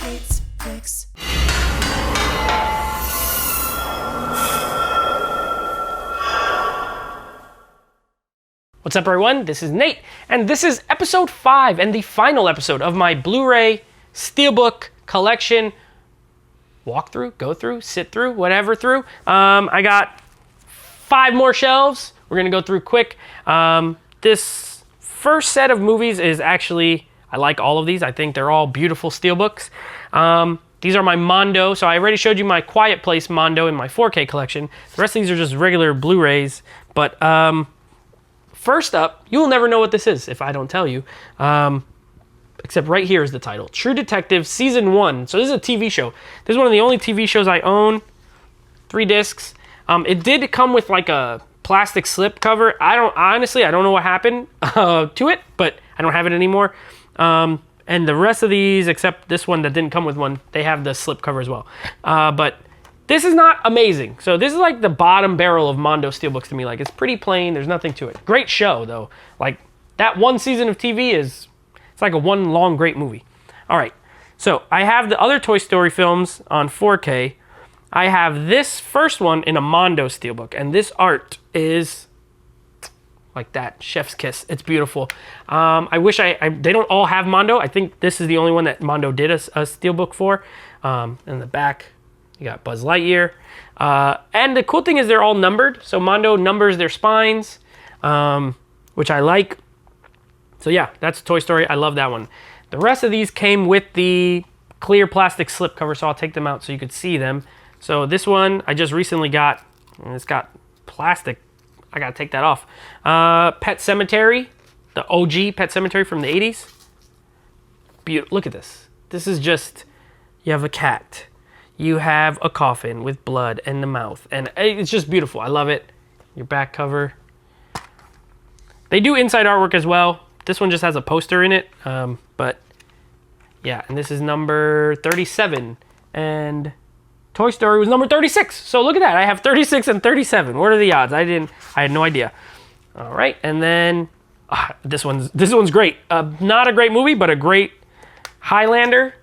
Nate's Picks. What's up, everyone? This is Nate, and this is episode 5 and the final episode of my Blu-ray Steelbook collection. Walk through, go through, sit through, whatever through. I got 5 more shelves. We're gonna go through quick. This first set of movies is actually, I like all of these. I think they're all beautiful Steelbooks. These are my Mondo. So I already showed you my Quiet Place Mondo in my 4K collection. The rest of these are just regular Blu-rays. But first up, you will never know what this is if I don't tell you. Except right here is the title. True Detective Season 1. So this is a TV show. This is one of the only TV shows I own. 3 discs. It did come with like a plastic slip cover. I don't know what happened to it, but I don't have it anymore. And the rest of these, except this one that didn't come with one, they have the slip cover as well. But this is not amazing. So this is like the bottom barrel of Mondo Steelbooks to me. Like, it's pretty plain. There's nothing to it. Great show, though. Like, that one season of TV it's like a one long great movie. All right. So I have the other Toy Story films on 4K. I have this first one in a Mondo Steelbook. And this art is like that. Chef's kiss. It's beautiful. I wish they don't all have Mondo. I think this is the only one that Mondo did a Steelbook for. In the back, you got Buzz Lightyear. And the cool thing is they're all numbered. So Mondo numbers their spines, which I like. So yeah, that's Toy Story. I love that one. The rest of these came with the clear plastic slip cover, so I'll take them out so you could see them. So this one I just recently got, and it's got plastic. I gotta take that off. Pet Sematary, the OG Pet Sematary from the 80s. Look at this. This is just, you have a cat. You have a coffin with blood in the mouth. And it's just beautiful. I love it. Your back cover. They do inside artwork as well. This one just has a poster in it. But yeah, and this is number 37. And Toy Story was number 36. So look at that. I have 36 and 37. What are the odds? I had no idea. All right. And then this one's great. Not a great movie, but a great Highlander.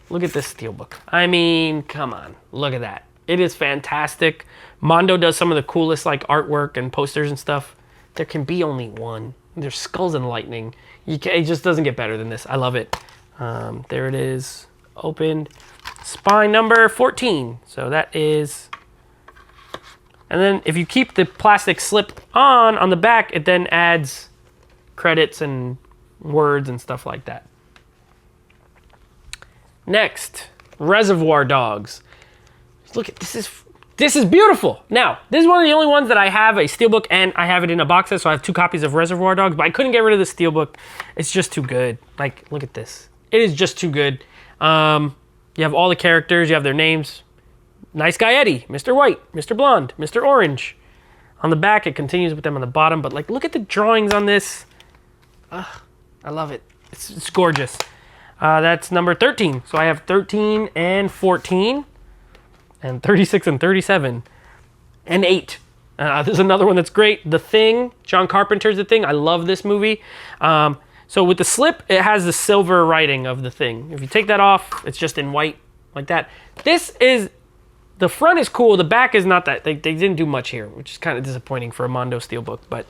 Look at this Steelbook. I mean, come on. Look at that. It is fantastic. Mondo does some of the coolest like artwork and posters and stuff. There can be only one. There's Skulls and Lightning. It just doesn't get better than this. I love it. There it is. Opened. Spine number 14. So that is... And then if you keep the plastic slip on the back, it then adds credits and words and stuff like that. Next, Reservoir Dogs. Look at this is beautiful. Now, this is one of the only ones that I have a Steelbook, and I have it in a box set, so I have 2 copies of Reservoir Dogs, but I couldn't get rid of the Steelbook. It's just too good. Like, look at this. It is just too good. You have all the characters, you have their names. Nice Guy Eddie, Mr. White, Mr. Blonde, Mr. Orange. On the back, it continues with them on the bottom, but like, look at the drawings on this. I love it. It's gorgeous. That's number 13. So I have 13 and 14, and 36 and 37, and 8. There's another one that's great. The Thing, John Carpenter's The Thing. I love this movie. So with the slip, it has the silver writing of The Thing. If you take that off, it's just in white, like that. The front is cool. The back is not that. They didn't do much here, which is kind of disappointing for a Mondo Steelbook. But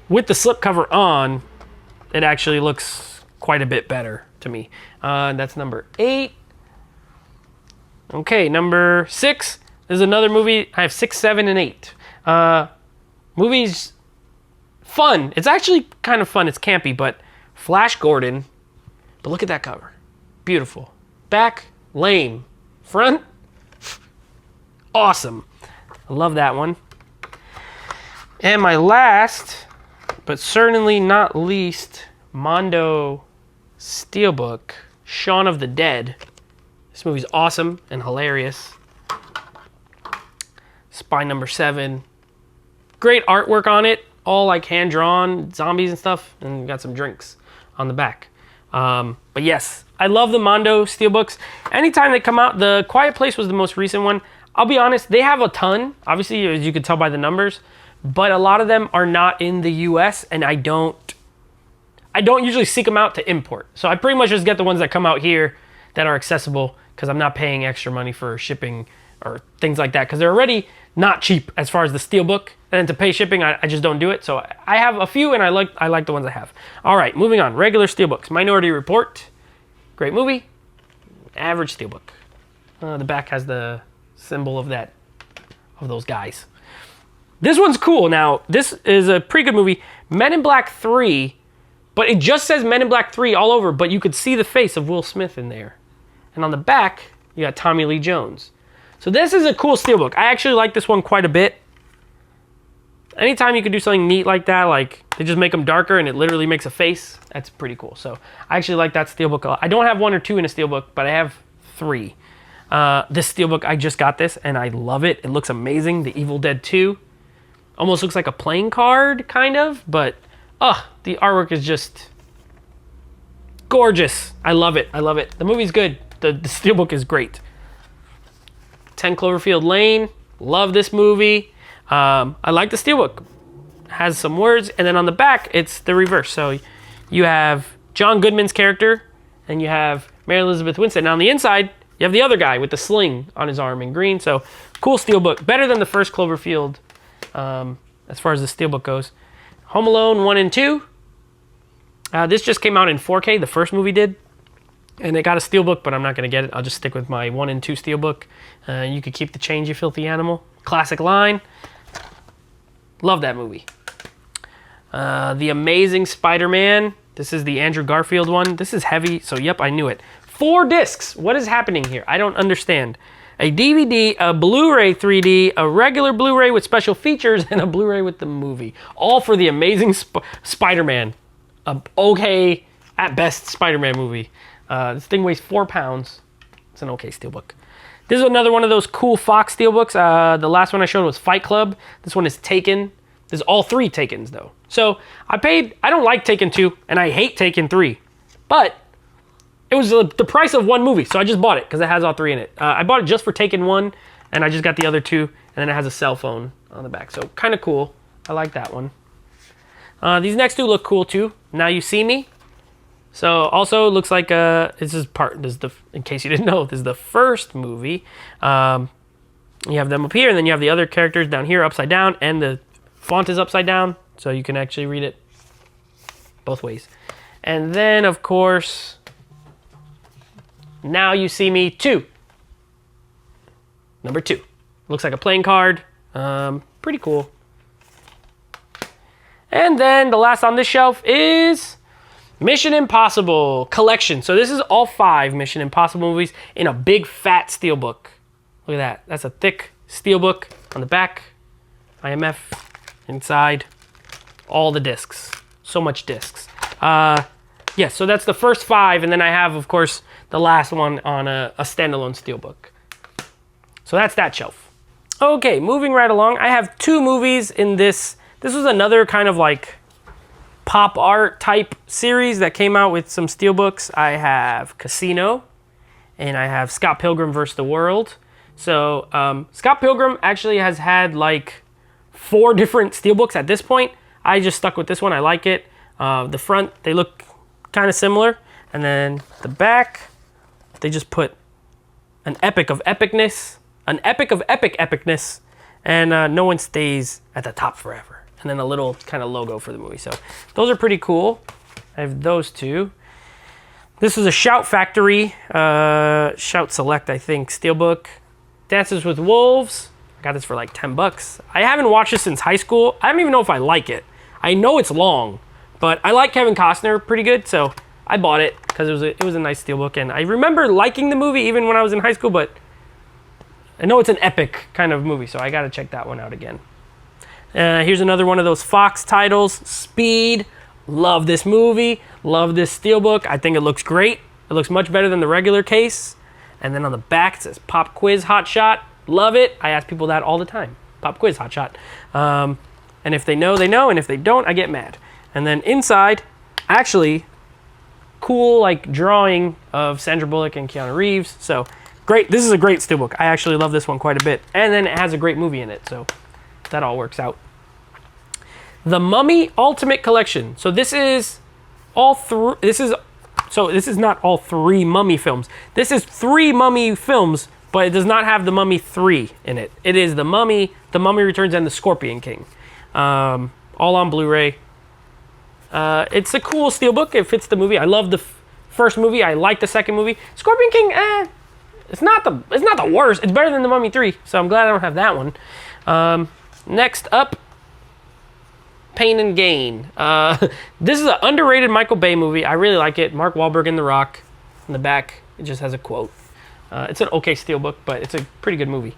with the slip cover on, it actually looks quite a bit better to me. That's number 8. Okay, number 6. There's another movie. I have 6, 7, and 8. Movies, fun. It's actually kind of fun. It's campy, but Flash Gordon. But look at that cover. Beautiful. Back, lame. Front, awesome. I love that one. And my last, but certainly not least, Mondo Steelbook, Shaun of the Dead. This movie's awesome and hilarious. Spine number 7. Great artwork on it. All like hand-drawn zombies and stuff. And got some drinks on the back. But yes, I love the Mondo Steelbooks. Anytime they come out, the Quiet Place was the most recent one. I'll be honest, they have a ton. Obviously, as you can tell by the numbers. But a lot of them are not in the US, and I don't usually seek them out to import. So I pretty much just get the ones that come out here that are accessible because I'm not paying extra money for shipping or things like that because they're already not cheap as far as the Steelbook. And then to pay shipping, I just don't do it. So I have a few, and I like the ones I have. All right, moving on. Regular Steelbooks. Minority Report. Great movie. Average Steelbook. The back has the symbol of those guys. This one's cool. Now, this is a pretty good movie. Men in Black 3, but it just says Men in Black 3 all over, but you could see the face of Will Smith in there. And on the back, you got Tommy Lee Jones. So this is a cool Steelbook. I actually like this one quite a bit. Anytime you can do something neat like that, like they just make them darker and it literally makes a face, that's pretty cool. So I actually like that Steelbook a lot. I don't have 1 or 2 in a Steelbook, but I have 3. This Steelbook, I just got this and I love it. It looks amazing. The Evil Dead 2. Almost looks like a playing card, kind of, but the artwork is just gorgeous. I love it. I love it. The movie's good. The Steelbook is great. 10 Cloverfield Lane. Love this movie. I like the Steelbook. Has some words, and then on the back, it's the reverse. So you have John Goodman's character, and you have Mary Elizabeth Winstead. Now on the inside, you have the other guy with the sling on his arm in green. So cool Steelbook. Better than the first Cloverfield as far as the Steelbook goes. Home Alone 1 and 2. This just came out in 4K, the first movie did. And it got a Steelbook, but I'm not going to get it. I'll just stick with my 1 and 2 Steelbook. You could keep the change, you filthy animal. Classic line. Love that movie. The Amazing Spider-Man. This is the Andrew Garfield one. This is heavy, so yep, I knew it. 4 discs. What is happening here? I don't understand. A DVD, a Blu-ray 3D, a regular Blu-ray with special features, and a Blu-ray with the movie. All for the Amazing Spider-Man. Okay, at best, Spider-Man movie. This thing weighs 4 pounds. It's an okay Steelbook. This is another one of those cool Fox Steelbooks. The last one I showed was Fight Club. This one is Taken. There's all 3 Takens, though. So I don't like Taken 2, and I hate Taken 3. But it was the price of one movie, so I just bought it because it has all 3 in it. I bought it just for Taken 1, and I just got the other 2, and then it has a cell phone on the back. So kind of cool. I like that one. These next 2 look cool, too. Now You See Me. So also looks like in case you didn't know, this is the first movie. You have them up here, and then you have the other characters down here upside down, and the font is upside down, so you can actually read it both ways. And then, of course, Now You See Me 2. Number 2. Looks like a playing card. Pretty cool. And then the last on this shelf is Mission Impossible Collection. So this is all 5 Mission Impossible movies in a big fat Steelbook. Look at that. That's a thick Steelbook on the back. IMF inside. All the discs. So much discs. Yeah, so that's the first 5, and then I have, of course, the last one on a standalone Steelbook. So that's that shelf. Okay, moving right along. I have 2 movies in this. This was another kind of like pop art type series that came out with some Steelbooks. I have Casino, and I have Scott Pilgrim vs. the World. So Scott Pilgrim actually has had like 4 different Steelbooks at this point. I just stuck with this one. I like it. The front, they look kind of similar. And then the back, they just put an epic of epicness, an epic of epic epicness, and no one stays at the top forever. And then a little kind of logo for the movie. So those are pretty cool. I have those 2. This is a Shout Factory, Shout Select, I think, Steelbook. Dances with Wolves. I got this for like $10. I haven't watched this since high school. I don't even know if I like it. I know it's long, but I like Kevin Costner pretty good, so I bought it because it was a nice Steelbook. And I remember liking the movie even when I was in high school, but I know it's an epic kind of movie, so I got to check that one out again. Here's another one of those Fox titles, Speed. Love this movie. Love this Steelbook. I think it looks great. It looks much better than the regular case. And then on the back it says Pop Quiz Hot Shot. Love it. I ask people that all the time. Pop Quiz Hot Shot. And if they know, they know. And if they don't, I get mad. And then inside, actually, cool like drawing of Sandra Bullock and Keanu Reeves. So great. This is a great Steelbook. I actually love this one quite a bit. And then it has a great movie in it. So that all works out. The Mummy Ultimate Collection. So this is all through. This is So this is not all 3 Mummy films. This is 3 Mummy films, but it does not have the Mummy 3 in it. It is the Mummy Returns, and the Scorpion King. All on Blu-ray. It's a cool steelbook. It fits the movie. I love the first movie. I like the second movie. Scorpion King, it's not the worst. It's better than the Mummy 3, so I'm glad I don't have that one. Next up, Pain and Gain. This is an underrated Michael Bay movie. I really like it. Mark Wahlberg and The Rock. In the back, it just has a quote. It's an okay steelbook, but it's a pretty good movie.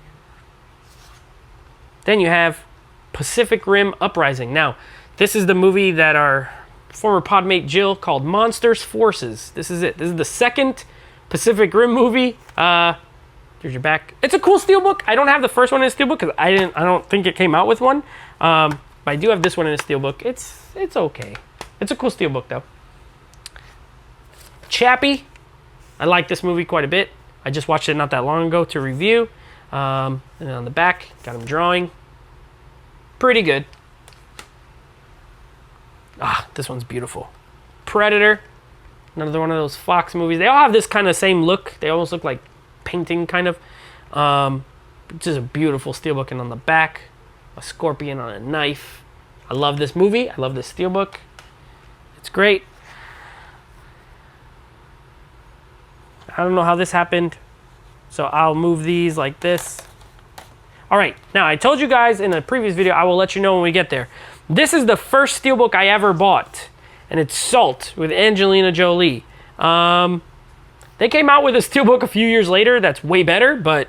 Then you have Pacific Rim Uprising. Now, this is the movie that our former podmate Jill called Monsters Forces. This is it. This is the second Pacific Rim movie. Here's your back. It's a cool steelbook. I don't have the first one in a steelbook because I don't think it came out with one. But I do have this one in a steelbook. It's okay. It's a cool steelbook though. Chappie. I like this movie quite a bit. I just watched it not that long ago to review. And then on the back, got him drawing. Pretty good. This one's beautiful. Predator. Another one of those Fox movies. They all have this kind of same look. They almost look like painting kind of. Just a beautiful steelbook. And on the back, a scorpion on a knife. I love this movie. I love this steelbook. It's great. I don't know how this happened, so I'll move these like this. All right, now I told you guys in a previous video, I will let you know when we get there. This is the first steelbook I ever bought, and it's Salt with Angelina Jolie. They came out with a steelbook a few years later that's way better, but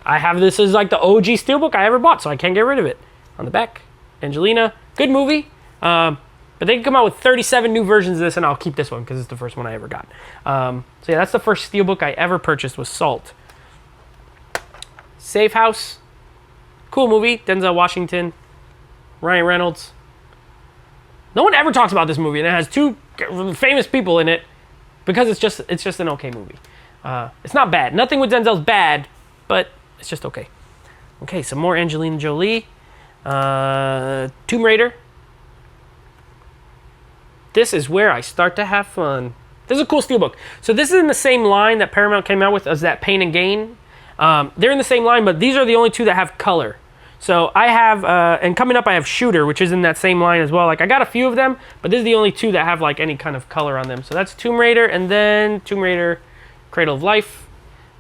I have this as like the OG steelbook I ever bought, so I can't get rid of it. On the back, Angelina, good movie. But they can come out with 37 new versions of this, and I'll keep this one because it's the first one I ever got. So yeah, that's the first steelbook I ever purchased was Salt. Safe House, cool movie. Denzel Washington, Ryan Reynolds. No one ever talks about this movie, and it has 2 famous people in it because it's just an okay movie. It's not bad. Nothing with Denzel's bad, but it's just okay. Okay, some more Angelina Jolie. Tomb Raider. This is where I start to have fun. This is a cool steelbook. So this is in the same line that Paramount came out with as that Pain and Gain. They're in the same line, but these are the only 2 that have color. So I have, and coming up I have Shooter, which is in that same line as well. Like I got a few of them, but this is the only 2 that have like any kind of color on them. So that's Tomb Raider, and then Tomb Raider Cradle of Life.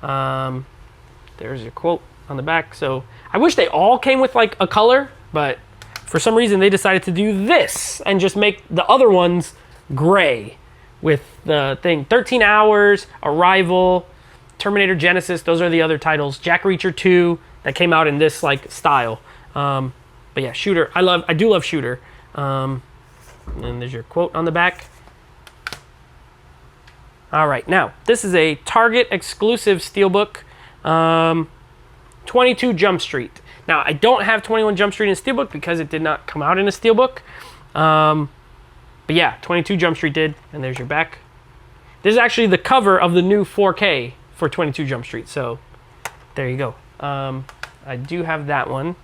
There's your quote on the back. So I wish they all came with like a color, but for some reason they decided to do this and just make the other ones gray with the thing. 13 Hours, Arrival, Terminator Genesis, those are the other titles. Jack Reacher 2 that came out in this like style. But yeah, Shooter. I do love Shooter. And there's your quote on the back. All right, now this is a Target exclusive steelbook. 22 Jump Street. Now, I don't have 21 Jump Street in a steelbook because it did not come out in a steelbook. But yeah, 22 Jump Street did, and there's your back. This is actually the cover of the new 4K for 22 Jump Street, so there you go. I do have that one.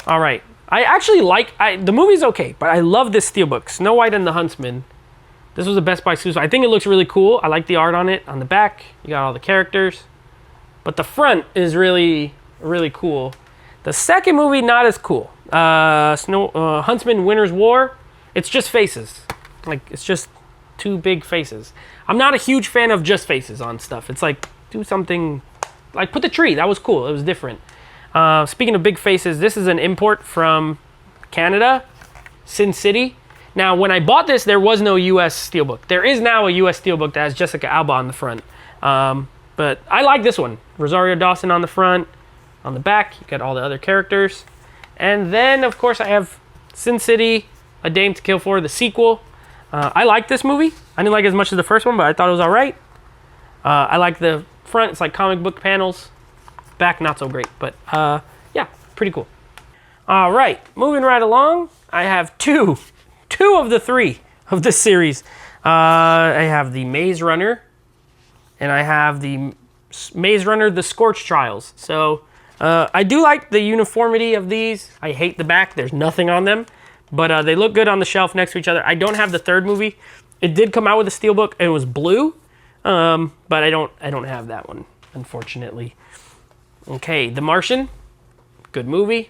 All right. I actually like, the movie's okay, but I love this steelbook, Snow White and the Huntsman. This was a Best Buy exclusive. I think it looks really cool. I like the art on it. On the back, you got all the characters. But the front is really cool. The second movie, not as cool. Huntsman Winter's War. It's just faces. Like, it's just 2 big faces. I'm not a huge fan of just faces on stuff. It's like, do something, like put the tree. That was cool. It was different. Speaking of big faces, this is an import from Canada, Sin City. Now, when I bought this, there was no U.S. steelbook. There is now a U.S. steelbook that has Jessica Alba on the front. But I like this one. Rosario Dawson on the front. On the back, you got all the other characters. And then, of course, I have Sin City, A Dame to Kill For, the sequel. I like this movie. I didn't like it as much as the first one, but I thought it was all right. I like the front. It's like comic book panels. Back, not so great. But, yeah, pretty cool. All right, moving right along. I have two of the 3 of this series. I have the Maze Runner, and I have the Maze Runner, The Scorch Trials. So I do like the uniformity of these. I hate the back. There's nothing on them. But they look good on the shelf next to each other. I don't have the third movie. It did come out with a Steelbook. It was blue, but I don't have that one, unfortunately. Okay, The Martian, good movie.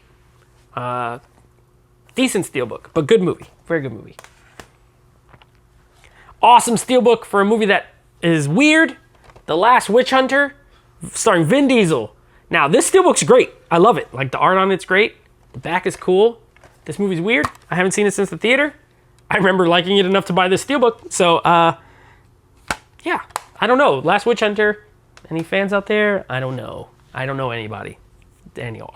Decent Steelbook, but good movie. Very good movie. Awesome Steelbook for a movie that is weird. The Last Witch Hunter, starring Vin Diesel. Now, this Steelbook's great. I love it. Like, the art on it's great. The back is cool. This movie's weird. I haven't seen it since the theater. I remember liking it enough to buy this Steelbook. So, yeah. I don't know. Last Witch Hunter. Any fans out there? I don't know. I don't know anybody. Daniel,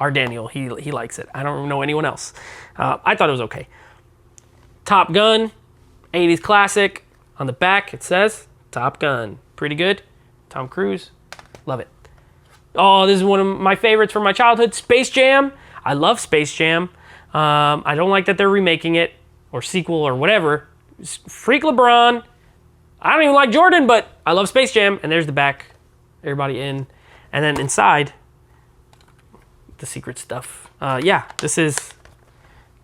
he likes it. I don't know anyone else. I thought it was okay. Top Gun, 80s classic. On the back, it says Top Gun. Pretty good. Tom Cruise. Love it. Oh, this is one of my favorites from my childhood. Space Jam. I love Space Jam. I don't like that they're remaking it or sequel or whatever. Freak LeBron. I don't even like Jordan, but I love Space Jam. And there's the back. Everybody in. And then inside, the secret stuff. Yeah, this is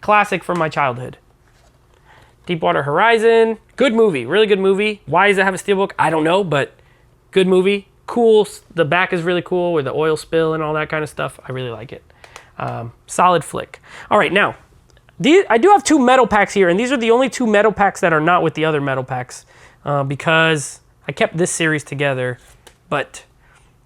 classic from my childhood. Deepwater Horizon. Good movie. Really good movie. Why does it have a Steelbook? I don't know, but good movie. Cool. The back is really cool with the oil spill and all that kind of stuff. I really like it. Solid flick. All right, now, I do have 2 metal packs here, and these are the only 2 metal packs that are not with the other metal packs because I kept this series together, but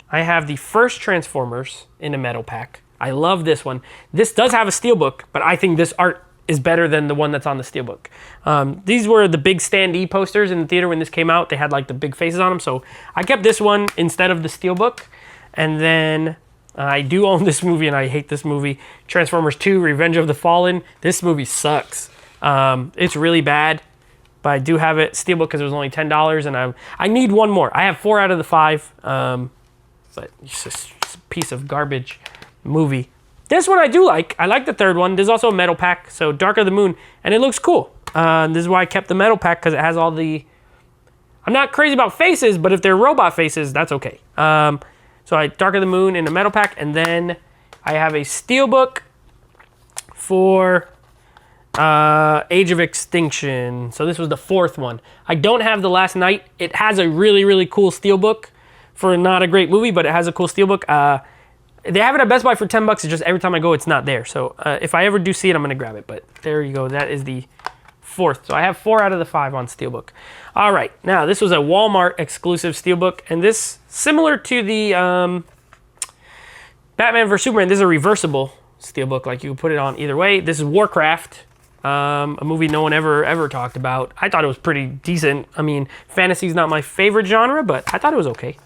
I have the first Transformers in a metal pack. I love this one. This does have a Steelbook, but I think this art is better than the one that's on the Steelbook. These were the big standee posters in the theater when this came out. They had like the big faces on them, so I kept this one instead of the Steelbook. And then I do own this movie, and I hate this movie. Transformers 2, Revenge of the Fallen. This movie sucks. It's really bad, but I do have it Steelbook because it was only $10, and I need one more. I have 4 out of the 5, but it's just a piece of garbage movie. This one I do like. I like the third one. There's also a metal pack, so Dark of the Moon, and it looks cool. This is why I kept the metal pack, because it has all the... I'm not crazy about faces, but if they're robot faces, that's okay. So I Dark of the Moon in a metal pack, and then I have a Steelbook for Age of Extinction. So this was the 4th one. I don't have The Last Night. It has a really, really cool Steelbook for not a great movie, but it has a cool Steelbook. They have it at Best Buy for $10. It's just every time I go, it's not there. So if I ever do see it, I'm going to grab it. But there you go. That is the 4th. So I have 4 out of the 5 on Steelbook. All right. Now, this was a Walmart exclusive Steelbook. And this, similar to the Batman vs. Superman, this is a reversible Steelbook. Like, you can put it on either way. This is Warcraft, a movie no one ever talked about. I thought it was pretty decent. I mean, fantasy's not my favorite genre, but I thought it was okay.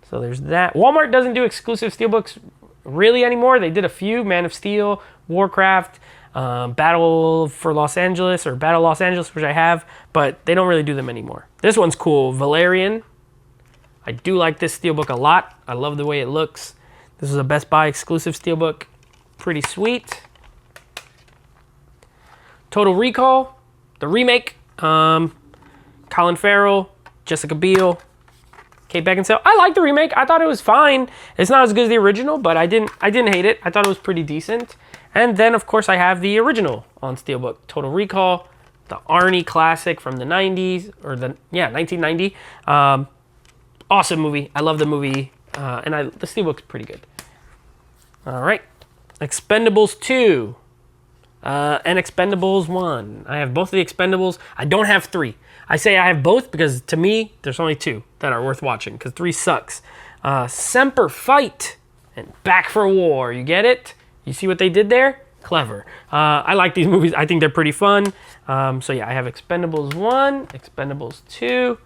So there's that. Walmart doesn't do exclusive Steelbooks really anymore. They did a few, Man of Steel, Warcraft, Battle Los Angeles, which I have, but they don't really do them anymore. This one's cool, Valerian. I do like this Steelbook a lot. I love the way it looks. This is a Best Buy exclusive Steelbook. Pretty sweet. Total Recall, the remake. Colin Farrell, Jessica Biel, Kate Beckinsale. I like the remake. I thought it was fine. It's not as good as the original, but I didn't hate it. I thought it was pretty decent. And then, of course, I have the original on Steelbook, Total Recall, the Arnie classic from the 90s, or 1990. Awesome movie. I love the movie, and the Steelbook's pretty good. All right, Expendables 2 and Expendables 1. I have both of the Expendables. I don't have 3. I say I have both because, to me, there's only 2 that are worth watching, because 3 sucks. Semper Fight and Back for War. You get it? You see what they did there? Clever. I like these movies. I think they're pretty fun. So yeah, I have Expendables 1, Expendables 2.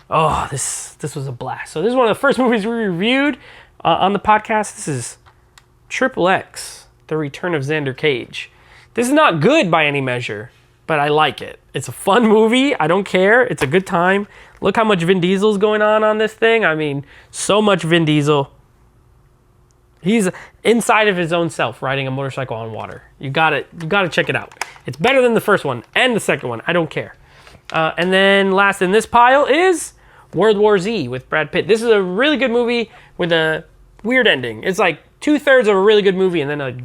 Oh, this was a blast. So this is one of the first movies we reviewed on the podcast. This is Triple X, The Return of Xander Cage. This is not good by any measure, but I like it. It's a fun movie. I don't care. It's a good time. Look how much Vin Diesel's going on this thing. I mean, so much Vin Diesel. He's inside of his own self riding a motorcycle on water. You gotta check it out. It's better than the first one and the second one. I don't care. And then last in this pile is World War Z with Brad Pitt. This is a really good movie with a weird ending. It's like 2/3 of a really good movie and then a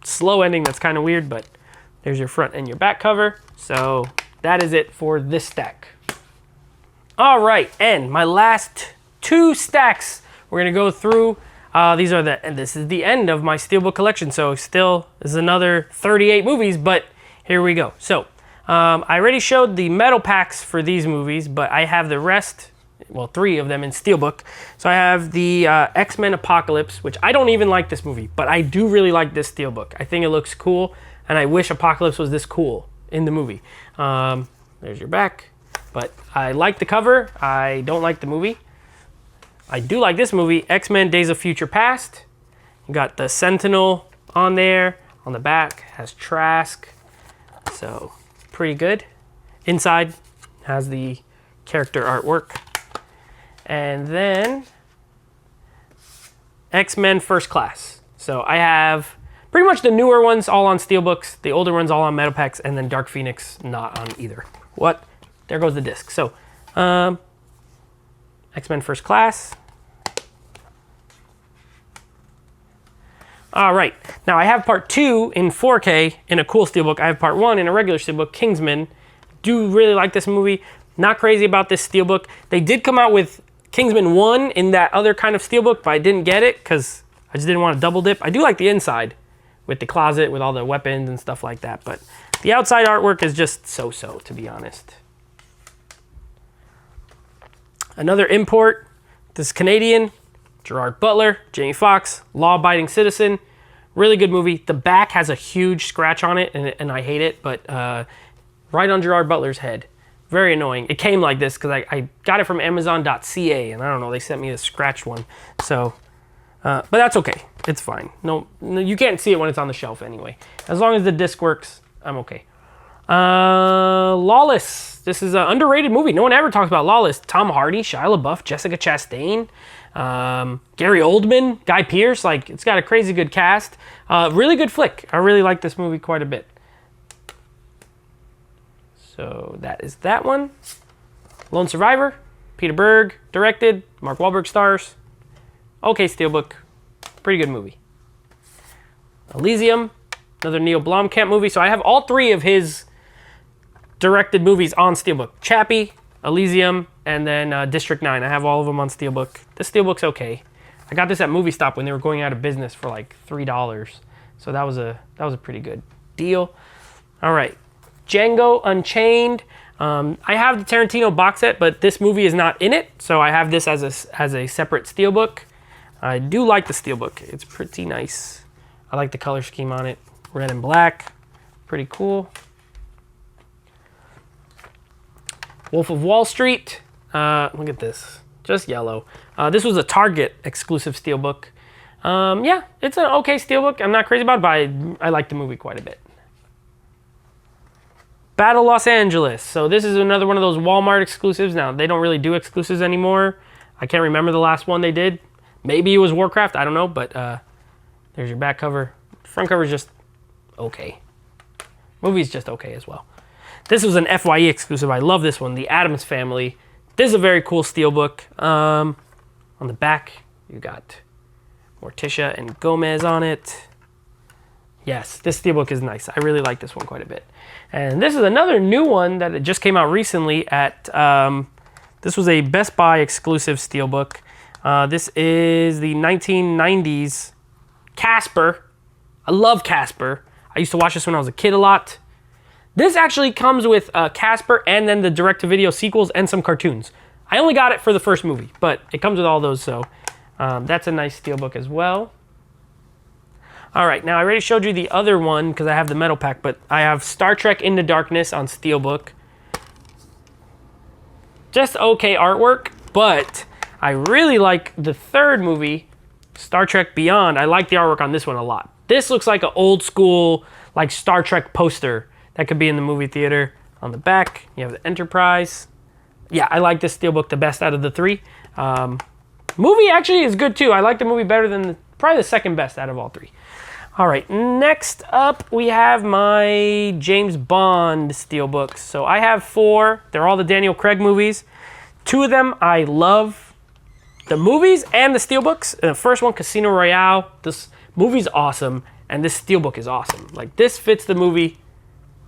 slow ending that's kind of weird, but there's your front and your back cover. So that is it for this stack. All right, and my last 2 stacks we're gonna go through. This is the end of my Steelbook collection, so still is another 38 movies, but here we go. So I already showed the metal packs for these movies, but I have the rest, well, 3 of them in Steelbook. So I have the X-Men Apocalypse, which I don't even like this movie, but I do really like this Steelbook. I think it looks cool, and I wish Apocalypse was this cool in the movie. There's your back, but I like the cover. I don't like the movie. I do like this movie, X-Men Days of Future Past. You got the Sentinel on there. On the back has Trask. So pretty good. Inside has the character artwork. And then X-Men First Class. So I have pretty much the newer ones all on Steelbooks, the older ones all on metal packs, and then Dark Phoenix not on either. What? There goes the disc. So X-Men First Class. All right, now I have part 2 in 4K in a cool Steelbook. I have part 1 in a regular Steelbook, Kingsman. Do really like this movie. Not crazy about this Steelbook. They did come out with Kingsman 1 in that other kind of Steelbook, but I didn't get it because I just didn't want to double dip. I do like the inside with the closet with all the weapons and stuff like that, but the outside artwork is just so-so, to be honest. Another import, this is Canadian, Gerard Butler, Jamie Foxx, law-abiding citizen. Really good movie. The back has a huge scratch on it, and I hate it, but right on Gerard Butler's head. Very annoying. It came like this because I got it from Amazon.ca, and I don't know, they sent me a scratched one. So, but that's okay. It's fine. No, you can't see it when it's on the shelf anyway. As long as the disc works, I'm okay. Lawless. This is an underrated movie. No one ever talks about Lawless. Tom Hardy, Shia LaBeouf, Jessica Chastain, Gary Oldman, Guy Pearce. Like, it's got a crazy good cast. Really good flick. I really like this movie quite a bit. So that is that one. Lone Survivor. Peter Berg directed. Mark Wahlberg stars. Okay, Steelbook. Pretty good movie. Elysium. Another Neil Blomkamp movie. So I have all 3 of his directed movies on Steelbook. Chappie, Elysium, and then District 9. I have all of them on Steelbook. This Steelbook's okay. I got this at Movie Stop when they were going out of business for like $3. So that was a pretty good deal. All right. Django Unchained. I have the Tarantino box set, but this movie is not in it. So I have this as a separate Steelbook. I do like the Steelbook. It's pretty nice. I like the color scheme on it. Red and black. Pretty cool. Wolf of Wall Street. Look at this. Just yellow. This was a Target exclusive Steelbook. Yeah, it's an okay Steelbook. I'm not crazy about it, but I like the movie quite a bit. Battle Los Angeles. So this is another one of those Walmart exclusives. Now, they don't really do exclusives anymore. I can't remember the last one they did. Maybe it was Warcraft. I don't know, but there's your back cover. Front cover is just okay. Movie's just okay as well. This was an FYE exclusive. I love this one. The Addams Family. This is a very cool Steelbook. On the back, you got Morticia and Gomez on it. Yes, this Steelbook is nice. I really like this one quite a bit. And this is another new one that just came out recently at, this was a Best Buy exclusive Steelbook. This is the 1990s Casper. I love Casper. I used to watch this when I was a kid a lot. This actually comes with Casper and then the direct-to-video sequels and some cartoons. I only got it for the first movie, but it comes with all those, so that's a nice Steelbook as well. All right, now I already showed you the other one because I have the metal pack, but I have Star Trek Into Darkness on Steelbook. Just okay artwork, but I really like the third movie, Star Trek Beyond. I like the artwork on this one a lot. This looks like an old school, like Star Trek poster that could be in the movie theater. On the back, you have the Enterprise. Yeah, I like this Steelbook the best out of the 3. Movie actually is good too. I like the movie better than probably the second best out of all 3. All right, next up we have my James Bond Steelbooks. So I have 4. They're all the Daniel Craig movies. 2 of them I love. The movies and the Steelbooks. The first one, Casino Royale. This movie's awesome, and this Steelbook is awesome. Like, this fits the movie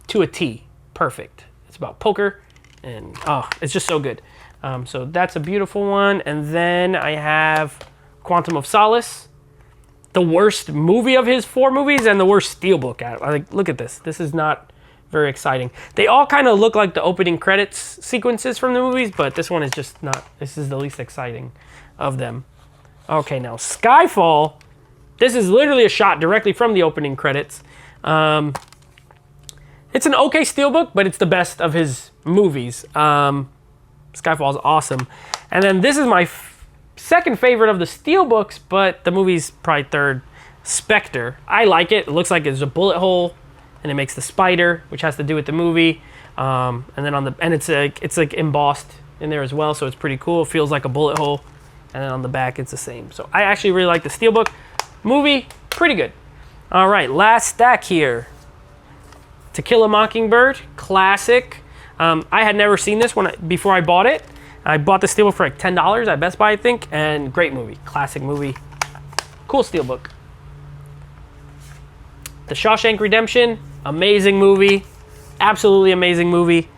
to a T. Perfect. It's about poker, and oh, it's just so good. So that's a beautiful one. And then I have Quantum of Solace, the worst movie of his 4 movies and the worst Steelbook. Like, look at this. This is not very exciting. They all kind of look like the opening credits sequences from the movies, but this one is just not. This is the least exciting of them. Okay, now Skyfall. This is literally a shot directly from the opening credits. It's an okay Steelbook, but it's the best of his movies. Skyfall is awesome. And then this is my second favorite of the Steelbooks, but the movie's probably third. Spectre. I like it. It looks like it's a bullet hole, and it makes the spider, which has to do with the movie. And then it's like embossed in there as well, so it's pretty cool. It feels like a bullet hole. And then on the back, it's the same. So I actually really like the Steelbook. Movie, pretty good. All right, last stack here. To Kill a Mockingbird, classic. I had never seen this one before I bought it. I bought the Steelbook for like $10 at Best Buy, I think, and great movie, classic movie, cool Steelbook. The Shawshank Redemption, amazing movie, absolutely amazing movie.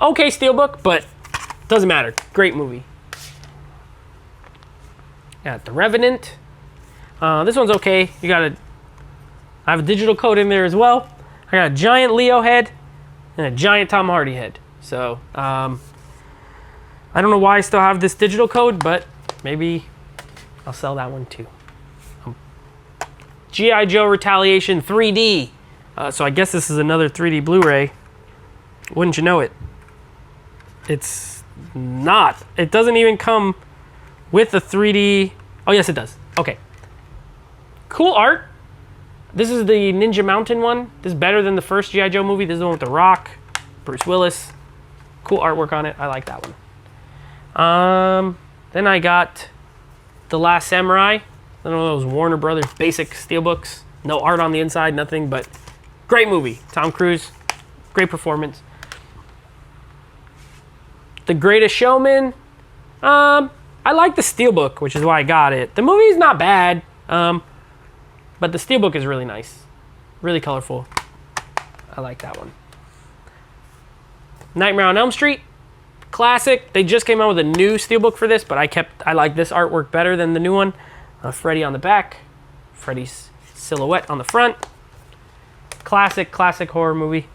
Okay Steelbook, but doesn't matter, great movie. Got The Revenant. This one's okay. I have a digital code in there as well. I got a giant Leo head and a giant Tom Hardy head. So, I don't know why I still have this digital code, but maybe I'll sell that one too. G.I. Joe Retaliation 3D. So I guess this is another 3D Blu-ray. Wouldn't you know it? It's not. It doesn't even come with the 3D. Oh, yes, it does. Okay. Cool art. This is the Ninja Mountain one. This is better than the first G.I. Joe movie. This is the one with The Rock, Bruce Willis. Cool artwork on it. I like that one. Then I got The Last Samurai. One of those Warner Brothers basic Steelbooks. No art on the inside, nothing, but great movie. Tom Cruise, great performance. The Greatest Showman. I like the Steelbook, which is why I got it. The movie's not bad, but the Steelbook is really nice. Really colorful. I like that one. Nightmare on Elm Street. Classic. They just came out with a new Steelbook for this, but I like this artwork better than the new one. Freddy on the back. Freddy's silhouette on the front. Classic horror movie.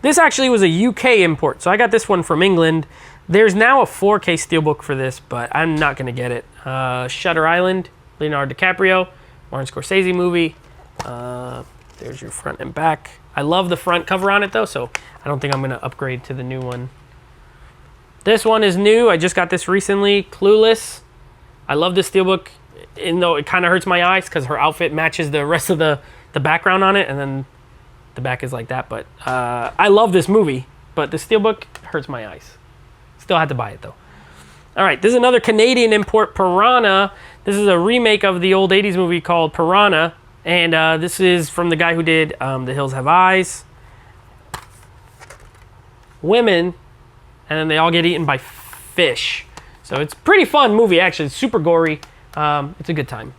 This actually was a UK import, so I got this one from England. There's now a 4K Steelbook for this, but I'm not going to get it. Shutter Island, Leonardo DiCaprio, Martin Scorsese movie. There's your front and back. I love the front cover on it, though, so I don't think I'm going to upgrade to the new one. This one is new. I just got this recently. Clueless. I love this Steelbook, even though it kind of hurts my eyes because her outfit matches the rest of the background on it, and then the back is like that. But I love this movie, but the Steelbook hurts my eyes. Still had to buy it, though. All right, this is another Canadian import, Piranha. This is a remake of the old 80s movie called Piranha, and this is from the guy who did The Hills Have Eyes, Women, and then they all get eaten by fish. So it's a pretty fun movie, actually. It's super gory. It's a good time.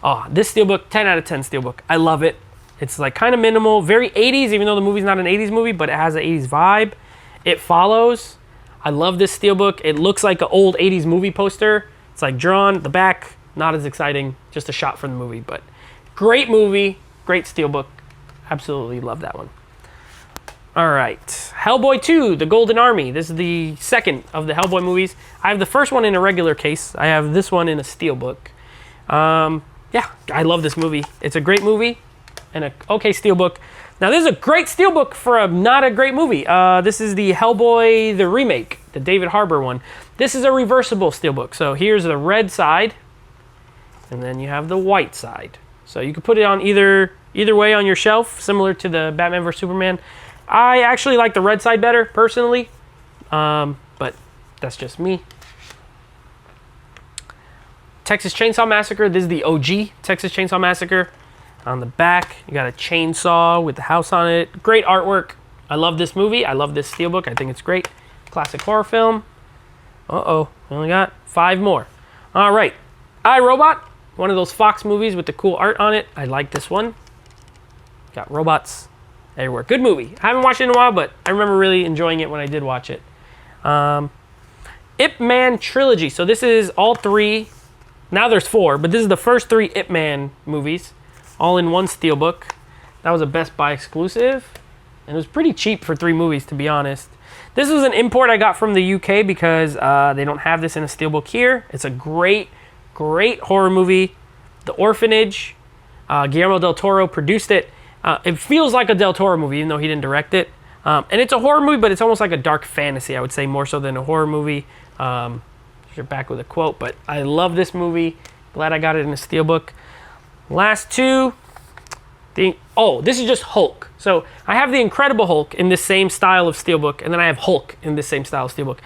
Oh, this Steelbook, 10 out of 10 Steelbook. I love it. It's like kind of minimal, very 80s, even though the movie's not an 80s movie, but it has an 80s vibe. It follows. I love this Steelbook. It looks like an old 80s movie poster. It's like drawn, the back, not as exciting, just a shot from the movie, but great movie, great Steelbook. Absolutely love that one. All right, Hellboy 2, The Golden Army. This is the second of the Hellboy movies. I have the first one in a regular case. I have this one in a Steelbook. Yeah, I love this movie. It's a great movie and a okay Steelbook. Now, this is a great Steelbook for a not a great movie. This is the Hellboy, the remake, the David Harbour one. This is a reversible Steelbook. So here's the red side, and then you have the white side. So you can put it on either way on your shelf, similar to the Batman vs. Superman. I actually like the red side better, personally, but that's just me. Texas Chainsaw Massacre. This is the OG Texas Chainsaw Massacre. On the back, you got a chainsaw with the house on it. Great artwork. I love this movie. I love this Steelbook. I think it's great. Classic horror film. Uh-oh, we only got 5 more. All right, I, Robot. One of those Fox movies with the cool art on it. I like this one. Got robots everywhere. Good movie. I haven't watched it in a while, but I remember really enjoying it when I did watch it. Ip Man trilogy. So this is all 3. Now there's 4, but this is the first 3 Ip Man movies, all in one steelbook. That was a Best Buy exclusive, and it was pretty cheap for 3 movies, to be honest. This was an import I got from the UK because they don't have this in a steelbook here. It's a great, great horror movie. The Orphanage. Guillermo del Toro produced it. It feels like a del Toro movie, even though he didn't direct it. And it's a horror movie, but it's almost like a dark fantasy, I would say, more so than a horror movie. You're back with a quote, but I love this movie. Glad I got it in a steelbook. Last 2. This is just Hulk. So I have the Incredible Hulk in this same style of steelbook, and then I have Hulk in this same style of steelbook.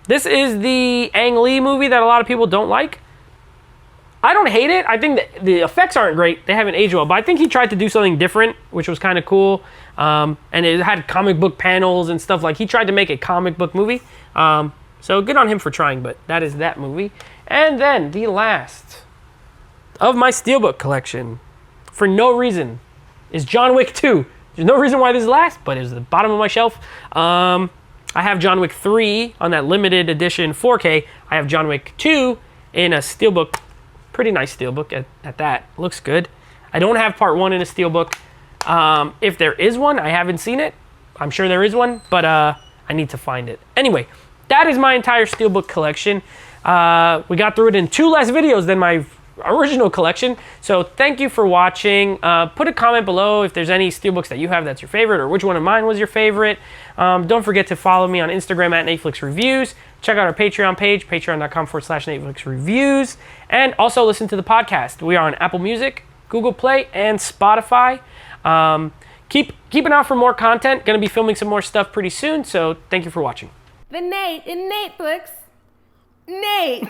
This is the Ang Lee movie that a lot of people don't like. I don't hate it. I think that the effects aren't great. They haven't aged well, but I think he tried to do something different, which was kind of cool. And it had comic book panels and stuff. Like, he tried to make a comic book movie. So good on him for trying, but that is that movie. And then the last of my steelbook collection, for no reason, is John Wick 2. There's no reason why this is last, but it's the bottom of my shelf. I have John Wick 3 on that limited edition 4K. I have John Wick 2 in a steelbook. Pretty nice steelbook at that. Looks good. I don't have part 1 in a steelbook. If there is one, I haven't seen it. I'm sure there is one, but I need to find it. Anyway, that is my entire steelbook collection. We got through it in 2 less videos than my original collection. So thank you for watching. Put a comment below if there's any steelbooks that you have that's your favorite, or which one of mine was your favorite. Don't forget to follow me on Instagram at NateFlixReviews. Check out our Patreon page, patreon.com/NateFlixReviews. And also listen to the podcast. We are on Apple Music, Google Play, and Spotify. Keep an eye out for more content. Going to be filming some more stuff pretty soon. So thank you for watching. The Nate in Nateflix. Nate.